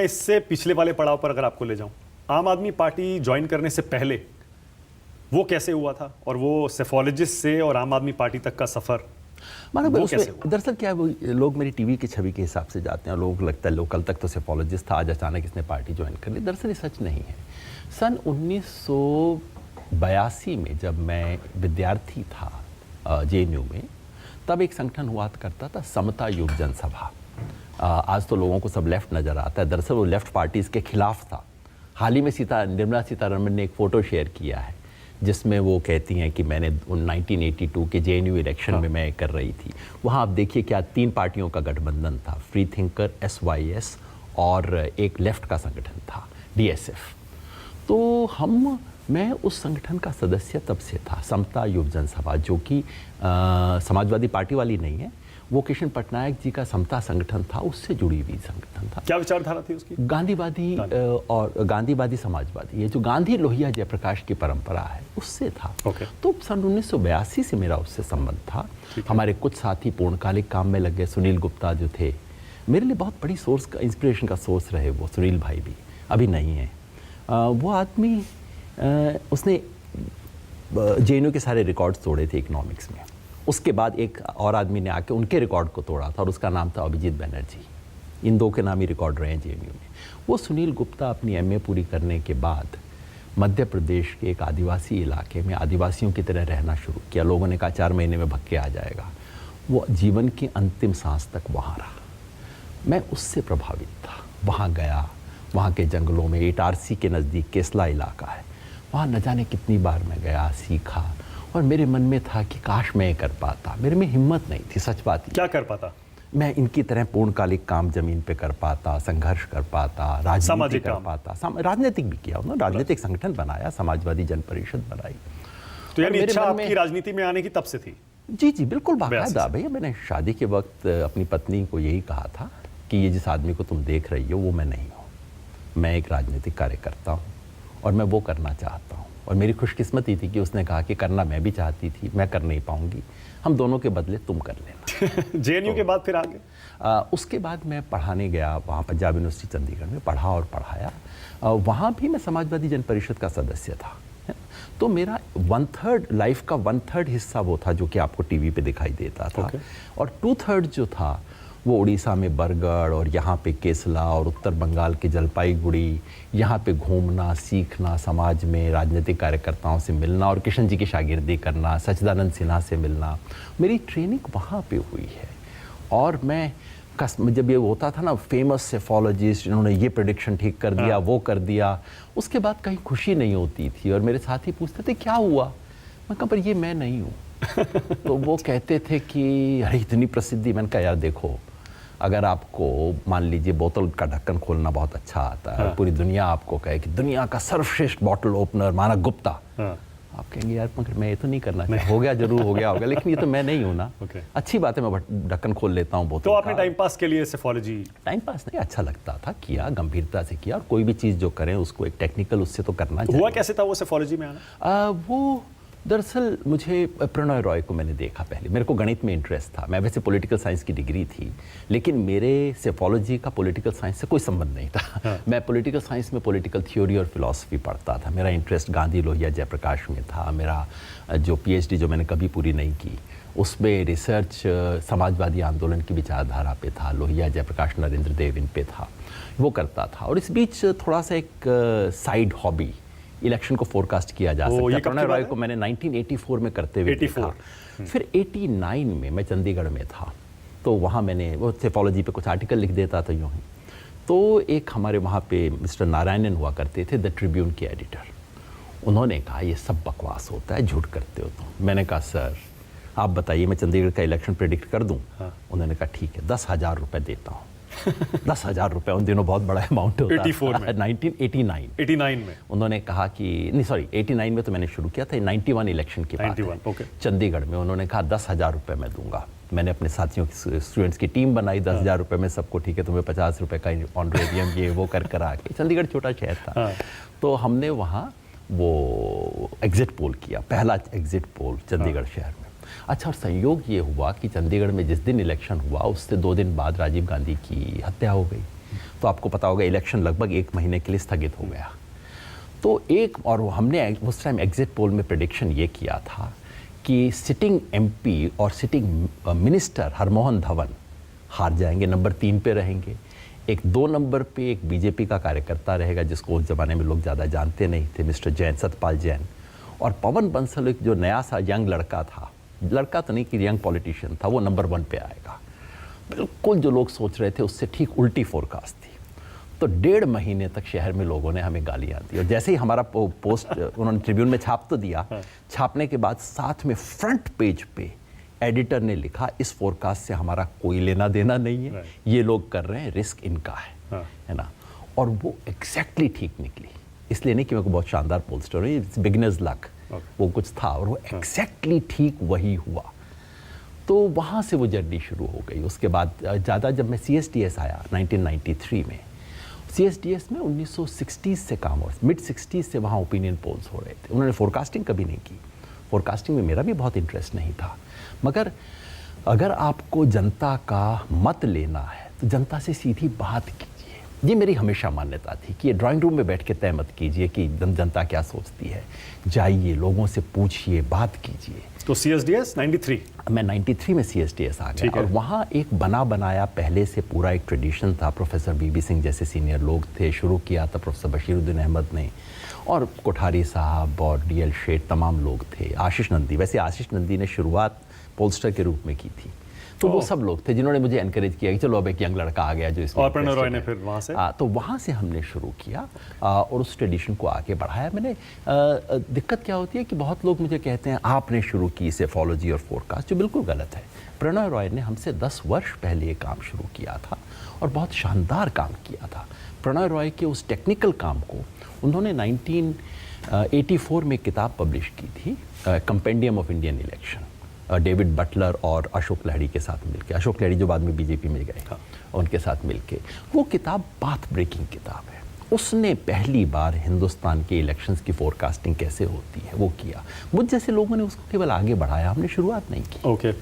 इससे पिछले वाले पड़ाव पर अगर आपको ले जाऊं, आम आदमी पार्टी ज्वाइन करने से पहले वो कैसे हुआ था, और वो सेफोलॉजिस्ट से और आम आदमी पार्टी तक का सफर मतलब वो कैसे हुआ? दरअसल क्या है, वो लोग मेरी टीवी की छवि के हिसाब से जाते हैं और लोगों को लगता है लोग कल तक तो सेफोलॉजिस्ट था, आज अचानक इसने पार्टी ज्वाइन कर ली। दरअसल ये सच नहीं है। सन 1982 में जब मैं विद्यार्थी था JNU में, तब एक संगठन हुआ करता था समता युग जनसभा। आज तो लोगों को सब लेफ्ट नज़र आता है, दरअसल वो लेफ्ट पार्टीज़ के खिलाफ था। हाल ही में निर्मला सीतारमण ने एक फ़ोटो शेयर किया है जिसमें वो कहती हैं कि मैंने 1982 के JNU इलेक्शन में मैं कर रही थी। वहाँ आप देखिए क्या 3 पार्टियों का गठबंधन था, फ्री थिंकर, SYS और एक लेफ्ट का संगठन था DSF। तो मैं उस संगठन का सदस्य तब से था, समता युग जनसभा, जो कि समाजवादी पार्टी वाली नहीं है, वो किशन पटनायक जी का समता संगठन था, उससे जुड़ी हुई संगठन था। क्या विचारधारा थी उसकी? गांधीवादी और गांधीवादी समाजवादी, ये जो गांधी लोहिया जयप्रकाश की परंपरा है उससे था। तो सन 1982 से मेरा उससे संबंध था। हमारे कुछ साथी पूर्णकालिक काम में लग गए। सुनील गुप्ता जो थे मेरे लिए बहुत बड़ी सोर्स का, इंस्पिरेशन का सोर्स रहे। वो सुनील भाई भी अभी नहीं है। वो आदमी उसने JNU के सारे रिकॉर्ड्स तोड़े थे इकोनॉमिक्स में। उसके बाद एक और आदमी ने आके उनके रिकॉर्ड को तोड़ा था और उसका नाम था अभिजीत बनर्जी। इन 2 के नाम ही रिकॉर्ड रहे हैं JNU में। वो सुनील गुप्ता अपनी MA पूरी करने के बाद मध्य प्रदेश के एक आदिवासी इलाके में आदिवासियों की तरह रहना शुरू किया। लोगों ने कहा 4 महीने में भग के आ जाएगा। वो जीवन की अंतिम सांस तक वहाँ रहा। मैं उससे प्रभावित था। वहाँ गया, वहाँ के जंगलों में, इटारसी के नज़दीक केसला इलाका है, वहाँ न जाने कितनी बार मैं गया, सीखा। और मेरे मन में था कि काश मैं कर पाता। मेरे में हिम्मत नहीं थी, सच बात। क्या कर पाता? मैं इनकी तरह पूर्णकालिक काम जमीन पे कर पाता, संघर्ष कर पाता, राजनीति कर पाता। राजनीतिक भी किया उन्होंने, राजनीतिक संगठन बनाया, समाजवादी जन परिषद बनाई। तो यानी इच्छा आपकी राजनीति में आने की तब से थी? जी बिल्कुल बाकायदा। भैया मैंने शादी के वक्त अपनी पत्नी को यही कहा था कि ये जिस आदमी को तुम देख रही हो वो मैं नहीं हूँ। मैं एक राजनीतिक कार्यकर्ता हूँ और मैं वो करना चाहता हूँ। और मेरी खुशकिस्मती थी कि उसने कहा कि करना मैं भी चाहती थी, मैं कर नहीं पाऊंगी, हम दोनों के बदले तुम कर लेना। JNU के बाद फिर आगे? उसके बाद मैं पढ़ाने गया वहाँ पंजाब यूनिवर्सिटी चंडीगढ़ में, पढ़ा और पढ़ाया। वहाँ भी मैं समाजवादी जन परिषद का सदस्य था। तो मेरा 1/3 लाइफ का 1/3 हिस्सा वो था जो कि आपको टीवी पे दिखाई देता था। और 2/3 जो था वो उड़ीसा में बरगढ़ और यहाँ पे केसला और उत्तर बंगाल के जलपाईगुड़ी, यहाँ पे घूमना, सीखना, समाज में राजनीतिक कार्यकर्ताओं से मिलना और किशन जी की शागिर्दी करना, सच्चिदानंद सिन्हा से मिलना। मेरी ट्रेनिंग वहाँ पे हुई है। और मैं जब ये होता था ना, फेमस सेफोलॉजिस्ट, इन्होंने ये प्रेडिक्शन ठीक कर दिया, वो कर दिया, उसके बाद कहीं खुशी नहीं होती थी। और मेरे साथी पूछते थे क्या हुआ, मैं कहा पर ये मैं नहीं हूँ। तो वो कहते थे कि अरे इतनी प्रसिद्धि। मैंने कहा यार देखो, अगर आपको मान लीजिए बोतल का ढक्कन खोलना बहुत अच्छा आता है, पूरी दुनिया आपको कहे कि दुनिया का सर्वश्रेष्ठ बॉटल ओपनर मानक गुप्ता, आप कहेंगे यार मगर मैं ये तो नहीं करना चाहिए। हो गया, जरूर हो गया होगा, लेकिन ये तो मैं नहीं हूँ ना। अच्छी बात है, मैं ढक्कन खोल लेता हूँ बोतल। तो आपने टाइम पास के लिए सेफोलॉजी? टाइम पास नहीं, अच्छा लगता था, किया, गंभीरता से किया। और कोई भी चीज़ जो करें उसको एक टेक्निकल उससे तो करना चाहिए। हुआ कैसे था वो सेफोलॉजी में आना? वो दरअसल मुझे प्रणय रॉय को मैंने देखा पहले। मेरे को गणित में इंटरेस्ट था। मैं वैसे पॉलिटिकल साइंस की डिग्री थी, लेकिन मेरे सेफोलॉजी का पॉलिटिकल साइंस से कोई संबंध नहीं था। मैं पॉलिटिकल साइंस में पॉलिटिकल थ्योरी और फिलॉसफी पढ़ता था। मेरा इंटरेस्ट गांधी लोहिया जयप्रकाश में था। मेरा जो PhD जो मैंने कभी पूरी नहीं की, उसमें रिसर्च समाजवादी आंदोलन की विचारधारा पे था। लोहिया जयप्रकाश नरेंद्र देव इन पे था, वो करता था। और इस बीच थोड़ा सा एक साइड हॉबी, इलेक्शन को फोरकास्ट किया जा सकता है। प्रणय रॉय को मैंने 1984 में करते हुए देखा। फिर 89 में मैं चंडीगढ़ में था, तो वहाँ मैंने वो सेफोलॉजी पे कुछ आर्टिकल लिख देता था यूँ ही। तो एक हमारे वहाँ पे मिस्टर नारायणन हुआ करते थे, द ट्रिब्यून के एडिटर। उन्होंने कहा ये सब बकवास होता है, झूठ करते हो तुम। मैंने कहा सर आप बताइए, मैं चंडीगढ़ का इलेक्शन प्रेडिक्ट कर दूँ? उन्होंने कहा ठीक है, 10,000 रुपये देता हूँ। 10,000 रुपये उन दिनों बहुत बड़ा अमाउंट होता था। 1989 में उन्होंने कहा कि नहीं, सॉरी 89 में तो मैंने शुरू किया था, 91 इलेक्शन की बात है। चंडीगढ़ में उन्होंने कहा 10,000 रुपये मैं दूंगा। मैंने अपने साथियों की, स्टूडेंट्स की टीम बनाई। 10,000 रुपये में सबको ठीक है, तुम्हें 50 रुपये का ऑनरेरियम ये वो कर आके। चंडीगढ़ छोटा शहर था। तो हमने वहाँ वो एग्जिट पोल किया, पहला एग्जिट पोल चंडीगढ़ शहर में। अच्छा, और संयोग ये हुआ कि चंडीगढ़ में जिस दिन इलेक्शन हुआ उससे 2 दिन बाद राजीव गांधी की हत्या हो गई। तो आपको पता होगा इलेक्शन लगभग 1 महीने के लिए स्थगित हो गया। तो और हमने उस टाइम एग्जिट पोल में प्रेडिक्शन ये किया था कि सिटिंग एमपी और सिटिंग मिनिस्टर हरमोहन धवन हार जाएंगे, नंबर 3 पे रहेंगे। एक 2 नंबर पे एक बीजेपी का कार्यकर्ता रहेगा जिसको उस ज़माने में लोग ज़्यादा जानते नहीं थे, मिस्टर जैन, सतपाल जैन। और पवन बंसल एक जो नया सा यंग लड़का था, लड़का तो नहीं कि यंग पॉलिटिशियन था, वो नंबर 1 पे आएगा। बिल्कुल जो लोग सोच रहे थे उससे ठीक उल्टी फोरकास्ट थी। तो 1.5 महीने तक शहर में लोगों ने हमें गालियाँ दी, और जैसे ही हमारा पोस्ट उन्होंने ट्रिब्यून में छाप तो दिया, छापने के बाद साथ में फ्रंट पेज पे एडिटर ने लिखा, इस फोरकास्ट से हमारा कोई लेना देना नहीं है, ये लोग कर रहे हैं, रिस्क इनका है ना। और वो एग्जैक्टली ठीक निकली, इसलिए नहीं कि मेरे को बहुत शानदार पोस्टर है, इट्स बिगिनर्स लक, वो कुछ था और वो एग्जैक्टली ठीक वही हुआ। तो वहाँ से वो जर्नी शुरू हो गई। उसके बाद ज़्यादा जब मैं CSDS आया 1993 में, CSDS में 1960s से काम हो, मिड 60s से वहाँ ओपिनियन पोल्स हो रहे थे। उन्होंने फोरकास्टिंग कभी नहीं की, फोरकास्टिंग में मेरा भी बहुत इंटरेस्ट नहीं था, मगर अगर आपको जनता का मत लेना है तो जनता से सीधी बात कीजिए। ये मेरी हमेशा मान्यता थी कि ये ड्राइंग रूम में बैठ के तय मत कीजिए कि जनता क्या सोचती है, जाइए लोगों से पूछिए, बात कीजिए। तो CSDS 93, मैं 93 में CSDS आ गया, और वहाँ एक बना बनाया पहले से पूरा एक ट्रेडिशन था। प्रोफेसर BB सिंह जैसे सीनियर लोग थे, शुरू किया था प्रोफेसर बशीरुद्दीन अहमद ने, और कोठारी साहब और DL शेठ तमाम लोग थे, आशीष नंदी। वैसे आशीष नंदी ने शुरुआत पोलस्टर के रूप में की थी। तो वो सब लोग थे जिन्होंने मुझे एनकरेज किया कि चलो अब एक यंग लड़का आ गया जो इसमें, और प्रणय रॉय ने फिर वहाँ से, तो वहाँ से हमने शुरू किया और उस ट्रेडिशन को आगे बढ़ाया मैंने। दिक्कत क्या होती है कि बहुत लोग मुझे कहते हैं आपने शुरू की सेफोलॉजी और फोरकास्ट, जो बिल्कुल गलत है। प्रणय रॉय ने हमसे 10 वर्ष पहले ये काम शुरू किया था और बहुत शानदार काम किया था। प्रणय रॉय के उस टेक्निकल काम को उन्होंने 1984 में किताब पब्लिश की थी, compendium of Indian election, David Butler और अशोक लहड़ी के साथ मिलके, अशोक लहड़ी जो बाद में बीजेपी में गए, उनके साथ मिलके। वो किताब पाथ ब्रेकिंग किताब है। उसने पहली बार हिंदुस्तान के इलेक्शंस की फोरकास्टिंग कैसे होती है वो किया। मुझ जैसे लोगों ने उसको केवल आगे बढ़ाया, हमने शुरुआत नहीं की। ओके।